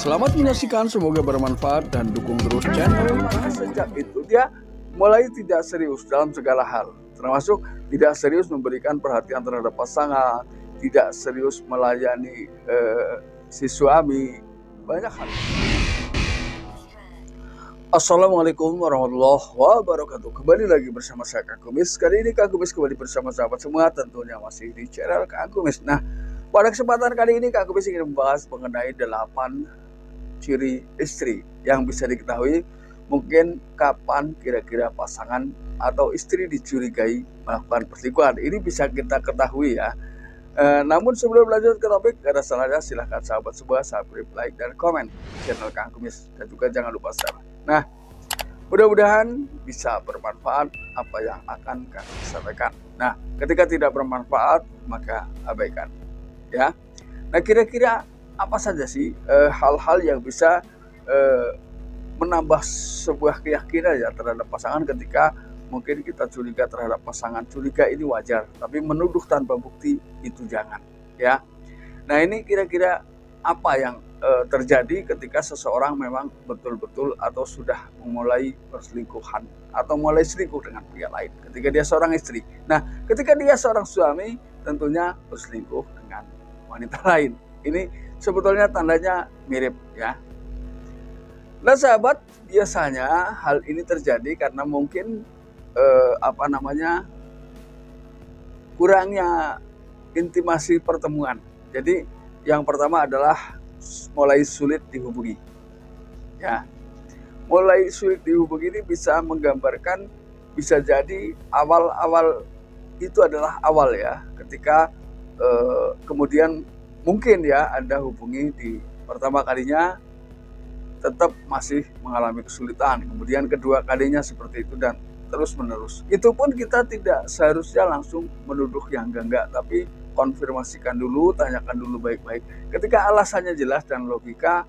Selamat menyaksikan, semoga bermanfaat dan dukung terus channel. Sejak itu dia mulai tidak serius dalam segala hal, termasuk tidak serius memberikan perhatian terhadap pasangan, tidak serius melayani si suami, banyak hal. Assalamualaikum warahmatullahi wabarakatuh. Kembali lagi bersama saya Kang Kumis. Kali ini Kang Kumis kembali bersama sahabat semua, tentunya masih di channel Kang Kumis. Nah, pada kesempatan kali ini Kang Kumis ingin membahas mengenai 8 ciri istri yang bisa diketahui mungkin kapan kira-kira pasangan atau istri dicurigai melakukan perselingkuhan. Ini bisa kita ketahui ya. Namun sebelum lanjut ke topik, gak ada salahnya silahkan sahabat semua subscribe, like, dan komen channel Kang Kumis, dan juga jangan lupa share. Nah, mudah-mudahan bisa bermanfaat apa yang akan Kang sampaikan. Nah, ketika tidak bermanfaat maka abaikan ya. Nah, kira-kira apa saja sih hal-hal yang bisa menambah sebuah keyakinan ya terhadap pasangan ketika mungkin kita curiga terhadap pasangan. Curiga ini wajar, tapi menuduh tanpa bukti itu jangan ya. Nah, ini kira-kira apa yang terjadi ketika seseorang memang betul-betul atau sudah memulai perselingkuhan atau mulai selingkuh dengan pria lain ketika dia seorang istri. Nah, ketika dia seorang suami tentunya berselingkuh dengan wanita lain. Ini sebetulnya tandanya mirip ya. Nah sahabat, biasanya hal ini terjadi karena mungkin kurangnya intimasi pertemuan. Jadi yang pertama adalah mulai sulit dihubungi ya. Mulai sulit dihubungi ini bisa menggambarkan, bisa jadi awal-awal itu adalah awal ya, ketika kemudian mungkin ya Anda hubungi di pertama kalinya tetap masih mengalami kesulitan, kemudian kedua kalinya seperti itu, dan terus menerus. Itu pun kita tidak seharusnya langsung menuduh yang enggak, tapi konfirmasikan dulu, tanyakan dulu baik-baik. Ketika alasannya jelas dan logika,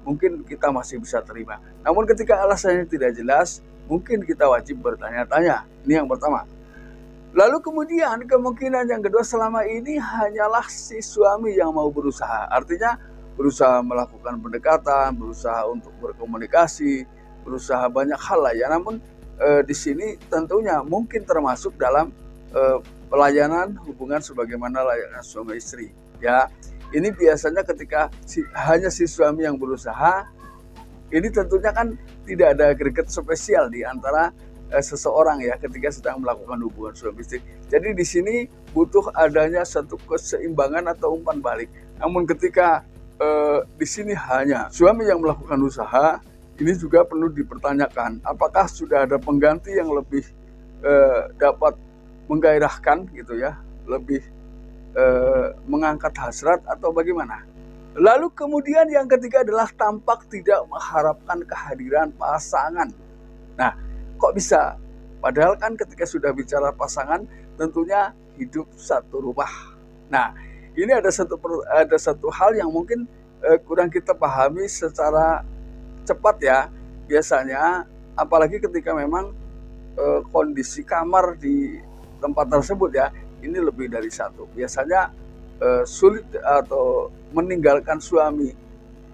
mungkin kita masih bisa terima. Namun ketika alasannya tidak jelas, mungkin kita wajib bertanya-tanya. Ini yang pertama. Lalu kemudian kemungkinan yang kedua, selama ini hanyalah si suami yang mau berusaha. Artinya berusaha melakukan pendekatan, berusaha untuk berkomunikasi, berusaha banyak hal lah ya. Namun di sini tentunya mungkin termasuk dalam pelayanan hubungan sebagaimana layaknya suami istri ya. Ini biasanya ketika hanya si suami yang berusaha, ini tentunya kan tidak ada greget spesial di antara seseorang ya ketika sedang melakukan hubungan suami istri. Jadi di sini butuh adanya satu keseimbangan atau umpan balik. Namun ketika di sini hanya suami yang melakukan usaha, ini juga perlu dipertanyakan apakah sudah ada pengganti yang lebih dapat menggairahkan gitu ya, lebih mengangkat hasrat atau bagaimana. Lalu kemudian yang ketiga adalah tampak tidak mengharapkan kehadiran pasangan. Nah, kok bisa? Padahal kan ketika sudah bicara pasangan tentunya hidup satu rumah. Nah, ini ada satu hal yang mungkin kurang kita pahami secara cepat ya. Biasanya apalagi ketika memang kondisi kamar di tempat tersebut ya, ini lebih dari satu. Biasanya sulit atau meninggalkan suami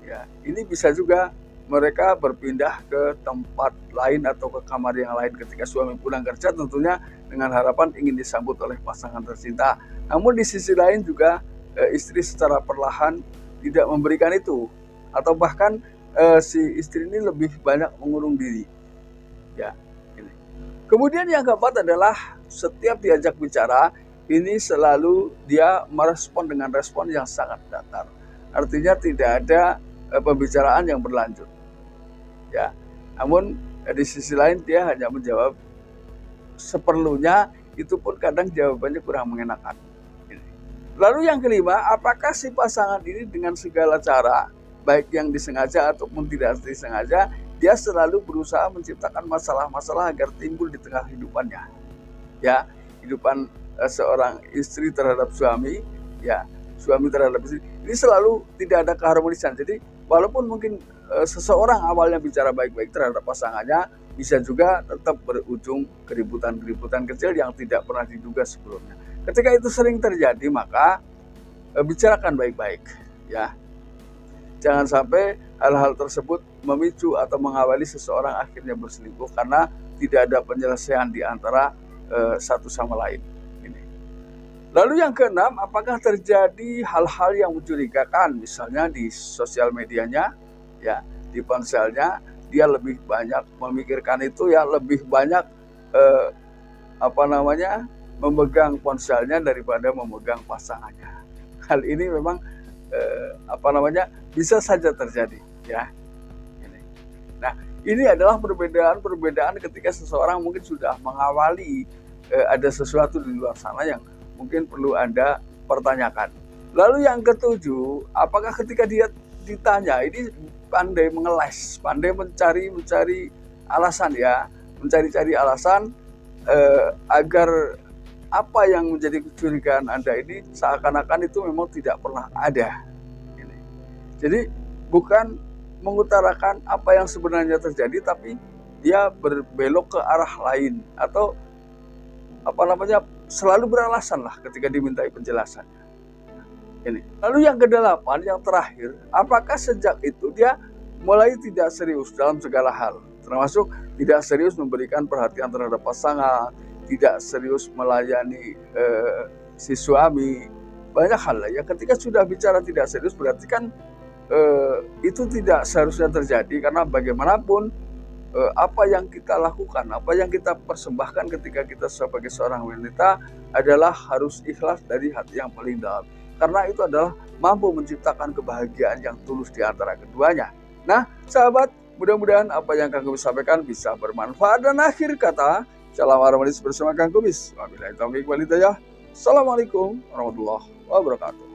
ya. Ini bisa juga mereka berpindah ke tempat lain atau ke kamar yang lain ketika suami pulang kerja, tentunya dengan harapan ingin disambut oleh pasangan tercinta. Namun di sisi lain juga istri secara perlahan tidak memberikan itu, atau bahkan si istri ini lebih banyak mengurung diri ya. Ini. Kemudian yang keempat adalah setiap diajak bicara ini selalu dia merespon dengan respon yang sangat datar. Artinya tidak ada pembicaraan yang berlanjut ya. Namun di sisi lain dia hanya menjawab seperlunya, itu pun kadang jawabannya kurang mengenakan. Lalu yang kelima, apakah si pasangan ini dengan segala cara, baik yang disengaja ataupun tidak disengaja, dia selalu berusaha menciptakan masalah-masalah agar timbul di tengah hidupannya ya. Hidupan seorang istri terhadap suami ya, suami terhadap istri, ini selalu tidak ada keharmonisan. Jadi walaupun mungkin seseorang awalnya bicara baik-baik terhadap pasangannya, bisa juga tetap berujung keributan-keributan kecil yang tidak pernah diduga sebelumnya. Ketika itu sering terjadi, maka bicarakan baik-baik ya. Jangan sampai hal-hal tersebut memicu atau mengawali seseorang akhirnya berselingkuh karena tidak ada penyelesaian di antara satu sama lain. Ini. Lalu yang keenam, apakah terjadi hal-hal yang mencurigakan, misalnya di sosial medianya, ya, di ponselnya, dia lebih banyak memikirkan itu, ya, lebih banyak memegang ponselnya daripada memegang pasangannya. Hal ini memang bisa saja terjadi, ya. Nah, ini adalah perbedaan ketika seseorang mungkin sudah mengawali ada sesuatu di luar sana yang mungkin perlu Anda pertanyakan. Lalu yang ketujuh, apakah ketika dia ditanya, ini pandai mengeles, pandai mencari alasan, ya, mencari alasan agar apa yang menjadi kecurigaan Anda ini seakan-akan itu memang tidak pernah ada. Jadi bukan mengutarakan apa yang sebenarnya terjadi, tapi dia berbelok ke arah lain atau selalu beralasan lah ketika dimintai penjelasan. Ini. Lalu yang kedelapan, yang terakhir, apakah sejak itu dia mulai tidak serius dalam segala hal, termasuk tidak serius memberikan perhatian terhadap pasangan, tidak serius melayani si suami, banyak hal lah ya. Ketika sudah bicara tidak serius, berarti kan itu tidak seharusnya terjadi, karena bagaimanapun apa yang kita lakukan, apa yang kita persembahkan ketika kita sebagai seorang wanita adalah harus ikhlas dari hati yang paling dalam, karena itu adalah mampu menciptakan kebahagiaan yang tulus di antara keduanya. Nah, sahabat, mudah-mudahan apa yang Kang Kumis sampaikan bisa bermanfaat. Dan akhir kata, salam harmonis bersama Kang Kumis. Wabillahi taufiq wal hidayah. Assalamualaikum warahmatullahi wabarakatuh.